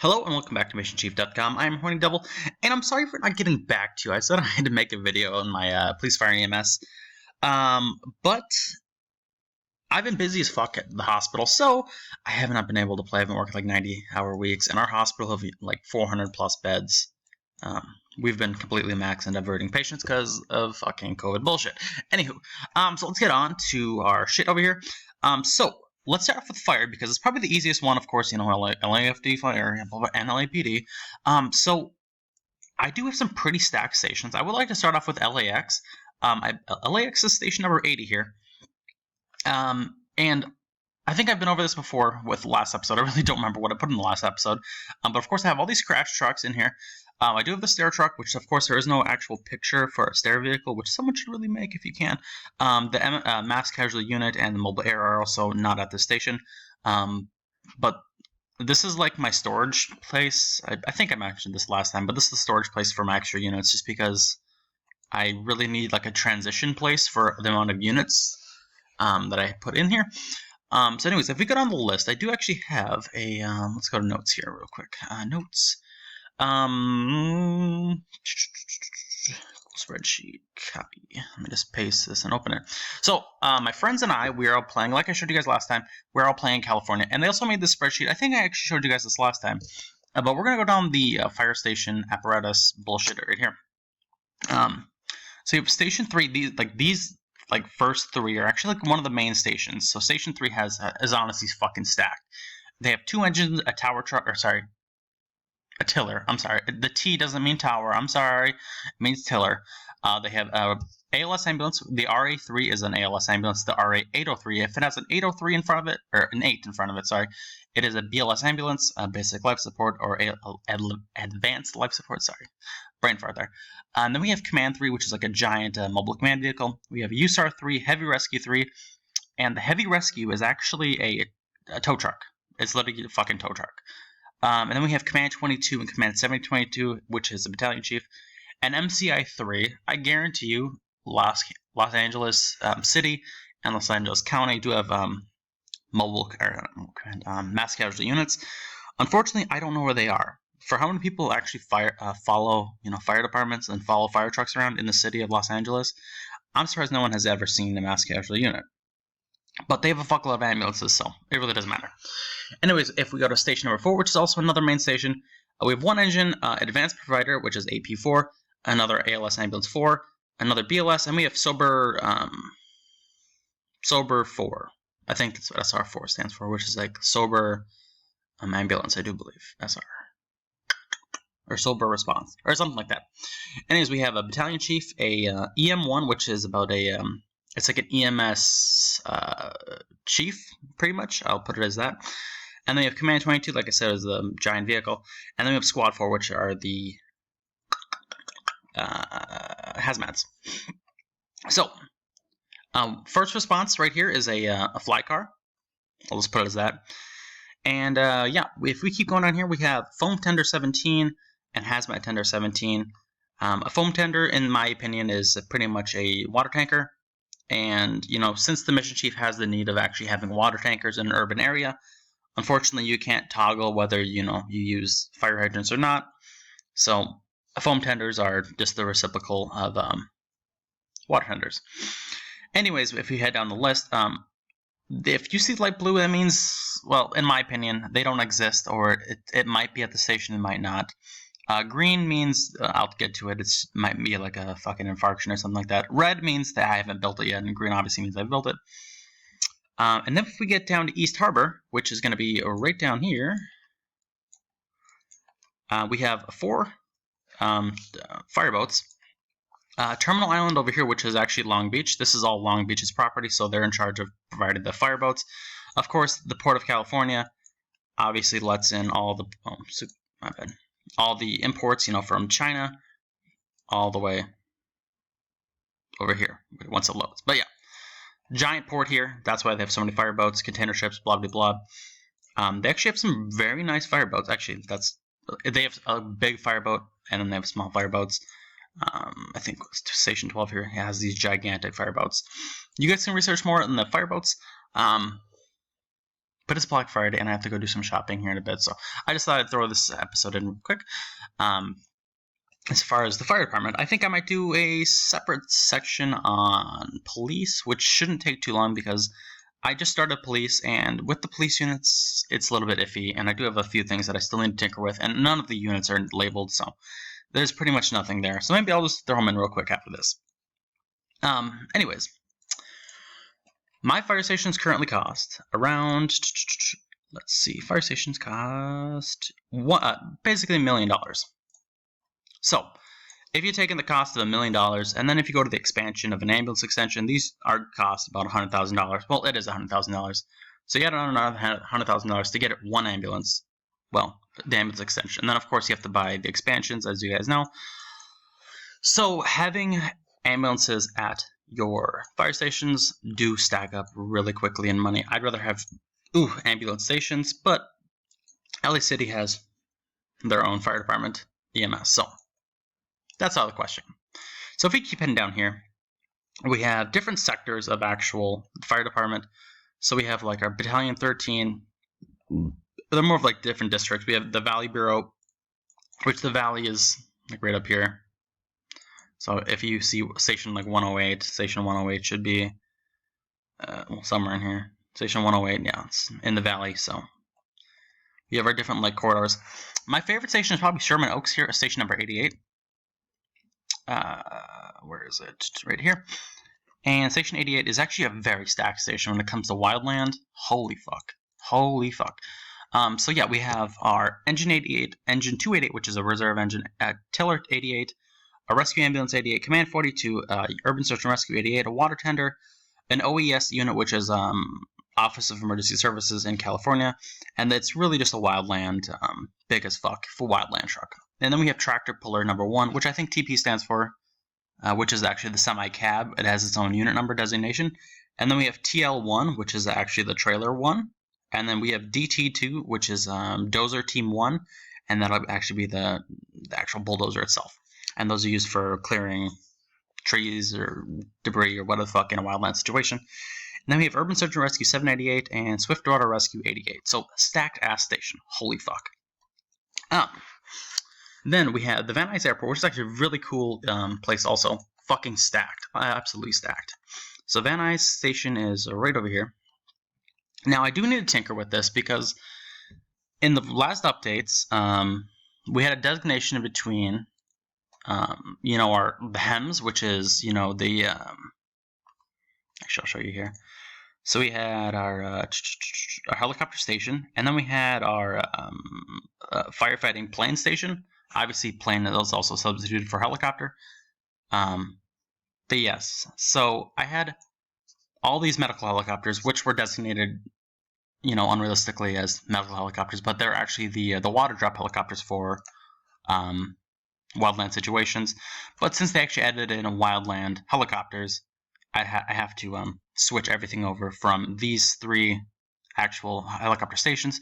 Hello and welcome back to MissionChief.com. I'm Horny Devil, and I'm sorry for not getting back to you. I said I had to make a video on my police, fire, and EMS, but I've been busy as fuck at the hospital, so I have not been able to play. I've been working like 90-hour weeks, and our hospital have like 400 plus beds. We've been completely maxed and diverting patients because of fucking COVID bullshit. Anywho, so let's get on to our shit over here. So let's start off with fire because it's probably the easiest one, of course. You know, LAFD fire and LAPD. So I do have some pretty stacked stations. I would like to start off with LAX. LAX is station number 80 here. And I think I've been over this before with the last episode. I really don't remember what I put in the last episode. But of course, I have all these crash trucks in here. I do have the stair truck, which of course there is no actual picture for a stair vehicle, which someone should really make if you can. The mass casualty unit and the mobile air are also not at this station. But this is like my storage place. I think I mentioned this last time, but this is the storage place for my extra units just because I really need like a transition place for the amount of units that I put in here. So anyways, if we go down the list, I do actually have a, let's go to notes here real quick. Notes. Spreadsheet, copy. Let me just paste this and open it. So, my friends and I, we are all playing, like I showed you guys last time, we're all playing California. And they also made this spreadsheet. I think I actually showed you guys this last time. But we're going to go down the fire station apparatus bullshit right here. So you have station 3, these first 3 are actually like one of the main stations. So station 3 is honestly fucking stacked. They have 2 engines, a tower truck, or sorry, a tiller. I'm sorry. The T doesn't mean tower. I'm sorry. It means tiller. They have ALS ambulance. The RA3 is an ALS ambulance. The RA803, if it has an 803 in front of it, or an 8 in front of it, sorry, it is a BLS ambulance, basic life support, or advanced life support. Sorry, brain fart there. And then we have Command 3, which is like a giant mobile command vehicle. We have USAR 3, Heavy Rescue 3, and the Heavy Rescue is actually a tow truck. It's literally a fucking tow truck. And then we have Command 22 and Command 7022, which is a battalion chief. And MCI 3, I guarantee you, Los Angeles City and Los Angeles County do have mass casualty units. Unfortunately, I don't know where they are. For how many people actually follow fire departments and follow fire trucks around in the city of Los Angeles, I'm surprised no one has ever seen a mass casualty unit. But they have a fuckload of ambulances, so it really doesn't matter. Anyways, if we go to station number 4, which is also another main station, we have 1 engine, advanced provider, which is AP4, another ALS ambulance 4, another BLS, and we have Sober 4. I think that's what SR4 stands for, which is like Sober ambulance, I do believe. SR. Or Sober response, or something like that. Anyways, we have a battalion chief, a EM1, which is about a... it's like an EMS chief, pretty much. I'll put it as that. And then we have Command 22, like I said, is the giant vehicle. And then we have Squad 4, which are the hazmats. So, first response right here is a fly car. I'll just put it as that. And yeah, if we keep going down here, we have Foam Tender 17 and Hazmat Tender 17. A foam tender, in my opinion, is pretty much a water tanker. And, since the mission chief has the need of actually having water tankers in an urban area, unfortunately, you can't toggle whether, you use fire hydrants or not. So, foam tenders are just the reciprocal of water tenders. Anyways, if we head down the list, if you see light blue, that means, well, in my opinion, they don't exist, or it might be at the station, it might not. Green means, I'll get to it, it might be like a fucking infarction or something like that. Red means that I haven't built it yet, and green obviously means I've built it. And then if we get down to East Harbor, which is going to be right down here, we have 4 fireboats. Terminal Island over here, which is actually Long Beach. This is all Long Beach's property, so they're in charge of providing the fireboats. Of course, the Port of California obviously lets in all the... Oh, my bad. All the imports, from China all the way over here once it loads. But yeah, giant port here. That's why they have so many fireboats, container ships, blah, blah, blah. They actually have some very nice fireboats. Actually, they have a big fireboat, and then they have small fireboats. I think Station 12 here has these gigantic fireboats. You guys can research more on the fireboats. but it's Black Friday and I have to go do some shopping here in a bit, so I just thought I'd throw this episode in real quick. As far as the fire department, I think I might do a separate section on police, which shouldn't take too long because I just started police, and with the police units, it's a little bit iffy, and I do have a few things that I still need to tinker with, and none of the units are labeled, so there's pretty much nothing there. So maybe I'll just throw them in real quick after this. Anyways, my fire stations currently cost around, let's see, fire stations cost basically $1 million. So, if you take in the cost of $1 million, and then if you go to the expansion of an ambulance extension, these are cost about $100,000. Well, it is $100,000. So you add another $100,000 to get it one ambulance. Well, the ambulance extension. And then, of course, you have to buy the expansions, as you guys know. So having ambulances at your fire stations do stack up really quickly in money. I'd rather have ambulance stations, but LA City has their own fire department, EMS. So that's out of the question. So if we keep heading down here, we have different sectors of actual fire department. So we have like our Battalion 13. They're more of like different districts. We have the Valley Bureau, which the Valley is like right up here. So if you see station like 108, station 108 should be somewhere in here. Station 108, yeah, it's in the Valley. So we have our different like corridors. My favorite station is probably Sherman Oaks here, station number 88. Where is it? It's right here. And station 88 is actually a very stacked station when it comes to Wildland. Holy fuck. Holy fuck. So yeah, we have our Engine 88, Engine 288, which is a reserve engine, Tiller 88, a Rescue Ambulance 88, Command 42, Urban Search and Rescue 88, a Water Tender, an OES unit, which is Office of Emergency Services in California, and it's really just a Wildland, big as fuck, full Wildland truck. And then we have Tractor Puller number 1, which I think TP stands for, which is actually the semi-cab. It has its own unit number designation. And then we have TL1, which is actually the trailer 1. And then we have DT2, which is Dozer Team 1, and that'll actually be the actual bulldozer itself. And those are used for clearing trees or debris or whatever the fuck in a wildland situation. And then we have Urban Search and Rescue 788 and Swiftwater Rescue 88. So stacked ass station. Holy fuck. Then we have the Van Nuys Airport, which is actually a really cool place also. Fucking stacked. Absolutely stacked. So Van Nuys Station is right over here. Now, I do need to tinker with this because in the last updates, we had a designation between, the HEMS, which is, the... actually, I'll show you here. So we had our helicopter station, and then we had our firefighting plane station. Obviously, plane is also substituted for helicopter. But yes, so I had all these medical helicopters, which were designated, unrealistically as medical helicopters, but they're actually the water drop helicopters for wildland situations. But since they actually added in a wildland helicopters, I have to switch everything over from these 3 actual helicopter stations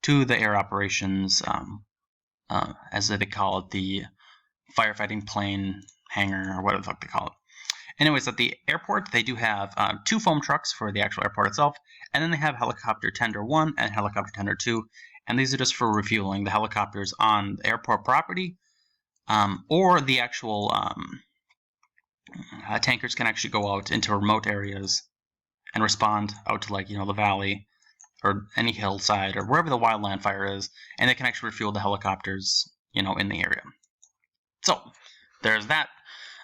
to the air operations, as they call it, the firefighting plane hangar, or whatever the fuck they call it. Anyways, at the airport, they do have 2 foam trucks for the actual airport itself, and then they have Helicopter Tender 1 and Helicopter Tender 2, and these are just for refueling the helicopters on the airport property, or the actual tankers can actually go out into remote areas and respond out to, the valley or any hillside or wherever the wildland fire is, and they can actually refuel the helicopters, in the area. So, there's that.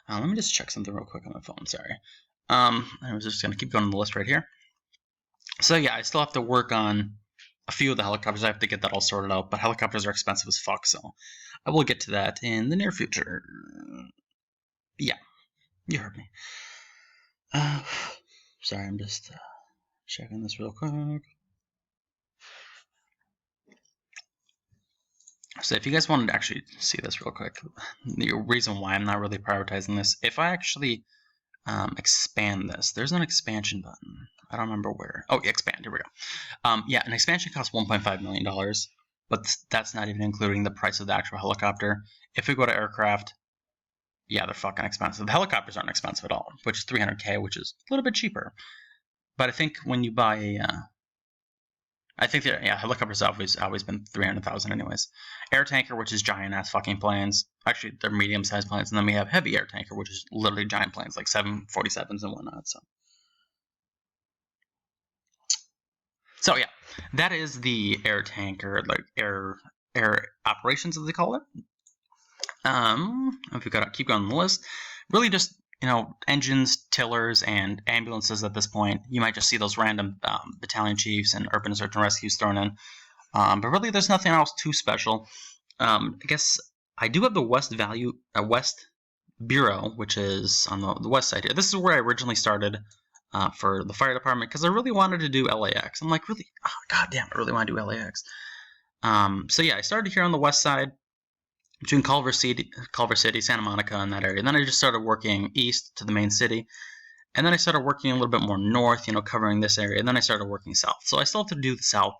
Let me just check something real quick on my phone, sorry. I was just going to keep going on the list right here. So yeah, I still have to work on a few of the helicopters. I have to get that all sorted out, but helicopters are expensive as fuck, so I will get to that in the near future. Yeah, you heard me. Sorry, I'm just checking this real quick. So if you guys wanted to actually see this real quick, the reason why I'm not really prioritizing this, if I actually expand this, there's an expansion button. I don't remember where. Oh, expand. Here we go. Yeah, an expansion costs $1.5 million, but that's not even including the price of the actual helicopter. If we go to aircraft, yeah, they're fucking expensive. The helicopters aren't expensive at all, which is $300K, which is a little bit cheaper. But I think when you buy I think that, yeah, helicopters always been 300,000 anyways. Air tanker, which is giant ass fucking planes. Actually, they're medium sized planes, and then we have heavy air tanker, which is literally giant planes like 747s and whatnot. So yeah, that is the air tanker, like air operations as they call it. If we gotta keep going on the list, really just engines, tillers, and ambulances at this point. You might just see those random battalion chiefs and urban search and rescues thrown in. But really, there's nothing else too special. I guess I do have the West Bureau, which is on the west side here. This is where I originally started for the fire department because I really wanted to do LAX. I'm like, really, oh, goddamn, I really want to do LAX. So yeah, I started here on the west side between Culver City, Santa Monica, and that area. And then I just started working east to the main city. And then I started working a little bit more north, covering this area. And then I started working south. So I still have to do the south.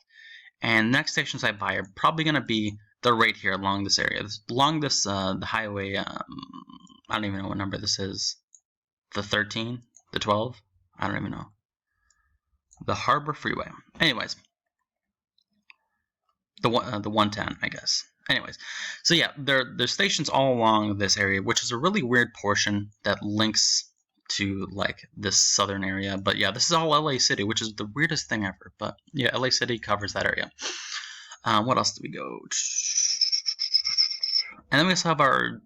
And the next stations I buy are probably going to be right here along this area. Along this, the highway, I don't even know what number this is. The 13? The 12? I don't even know. The Harbor Freeway. Anyways. The 110, I guess. Anyways, so yeah, there's stations all along this area, which is a really weird portion that links to like this southern area. But yeah, this is all LA City, which is the weirdest thing ever. But yeah, LA City covers that area. What else do we go? And then we also have our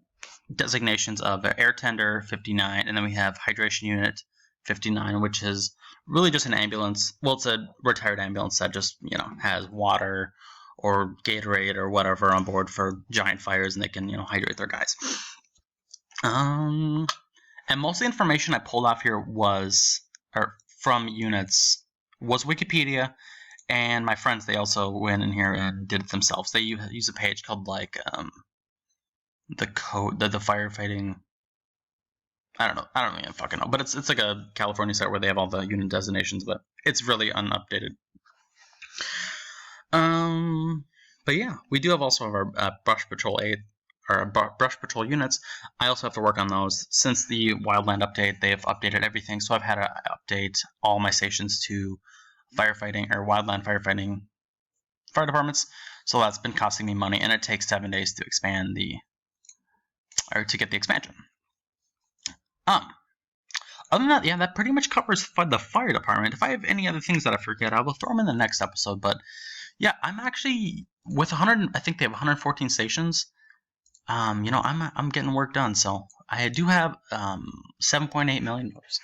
designations of air tender 59, and then we have hydration unit 59, which is really just an ambulance. Well, it's a retired ambulance that just has water or Gatorade or whatever on board for giant fires, and they can hydrate their guys. And most of the information I pulled off here from units was Wikipedia, and my friends, they also went in here and did it themselves. They use a page called like the code, the firefighting. I don't even fucking know, but it's like a California site where they have all the unit designations, but it's really unupdated. But yeah, we do have also our Brush Patrol 8, or Brush Patrol units. I also have to work on those. Since the Wildland update, they have updated everything, so I've had to update all my stations to firefighting, or Wildland firefighting fire departments, so that's been costing me money, and it takes 7 days to to get the expansion. Other than that, yeah, that pretty much covers the fire department. If I have any other things that I forget, I will throw them in the next episode. But yeah, I'm actually with 100. I think they have 114 stations. I'm getting work done. So I do have 7.8 million votes.